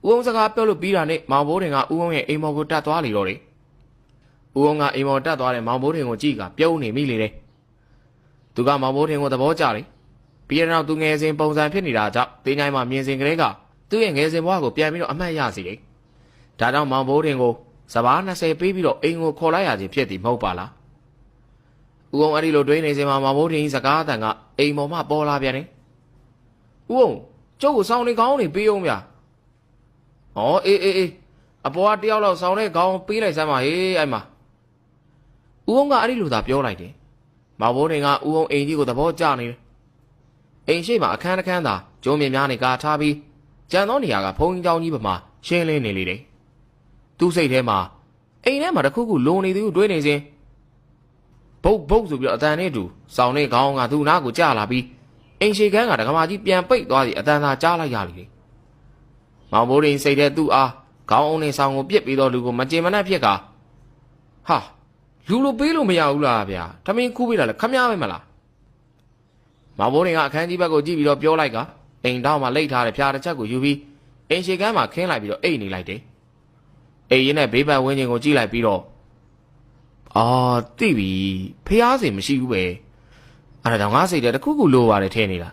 ဦးအောင်စကားပြောလို့ပြီးတာနဲ့မောင်ဘိုးတင်ကဦးအောင်ရဲ့အိမ်မော်ကိုတတ်သွားလေတော့တယ်။ဦးအောင်ကအိမ်မော်တက်သွားတဲ့မောင်ဘိုးတင်ကိုကြည့်ကပြုံးနေမိလေတယ်။သူကမောင်ဘိုးတင်ကိုသဘောကျတယ်။ပြီးတဲ့နောက်သူငယ်စဉ်ပုံစံဖြစ်နေတာကြောင့်တင်းချိုင်းမှာမြင်စဉ်ကလေးကသူ့ရဲ့ငယ်စဉ်ဘဝကိုပြန်ပြီးတော့အမှတ်ရစေတယ်။ဒါကြောင့်မောင်ဘိုးတင်ကိုစဘာ20ပေးပြီးတော့အိမ်ကိုခေါ်လိုက်ရခြင်းဖြစ်သည်မဟုတ်ပါလား။ဦးအောင်အဲ့ဒီလိုတွေးနေစဉ်မှာမောင်ဘိုးတင်စကားအတန်ကအိမ်ပေါ်မှပေါ်လာပြန်တယ်။ဦးအောင်ကျုပ်ကိုစောင်းနေကောင်းနေပေးအောင်ဗျာ။ဩအေးအပေါ်ကတယောက်လောက်စောင်းတဲ့ခေါင်းပေးလိုက်စမ်းပါဟေးအဲ့မှာဦးအောင်ကအဲ့ဒီလိုသာပြောလိုက်တယ်။မောင်ဘိုးတင်ကဦးအောင်အိမ်ကြီးကိုသဘောကျနေတယ်။အိမ်ရှိမှာအခန်းတစ်ခန်းသာကျုံးမြင်များနေကာထားပြီးကြံသောနေရာကဖုံးကြီးเจ้าကြီးပမာရှင်းလင်းနေလေတယ်။သူ့စိတ်ထဲမှာအိမ်ထဲမှာတခုခုလုံနေသည်ကိုတွေးနေစဉ်ဘုတ်ဆိုပြီးတော့အတန်နဲ့တူစောင်းတဲ့ခေါင်းကသူ့နားကိုကျလာပြီးအိမ်ရှိခန်းကဒကမာကြီးပြန်ပိတ်သွားသည်အတန်သာကြားလိုက်ရလေ။မောင်ဘိုးတင်စိတ်ထဲသူ့အားခေါင်းအုံနဲ့ဆောင်ကိုပြစ်ပြီးတော့လူကိုမကြင်မနှက်ဖြစ်ကဟာလူလိုပေးလို့မရဘူးလားဗျာထမင်းခူးပေးတာလဲခမရပဲမလားမောင်ဘိုးတင်ကအခန်းကြီးဘက်ကိုကြည့်ပြီးတော့ပြောလိုက်ကအိမ်တောင်မှလိတ်ထားတဲ့ဖျားတစ်ချက်ကိုယူပြီးအိမ်ရှိခန်းမှာခင်းလိုက်ပြီးတော့အိတ်နေလိုက်တယ်အိမ်ရင်နဲ့ဘေးပတ်ဝင်းချင်းကိုကြည့်လိုက်ပြီးတော့တိပြီဖျားစင်မရှိဘူးပဲအဲ့ဒါကြောင့်ငါစိတ်ထဲတခုခုလိုပါတယ်ထင်နေတာ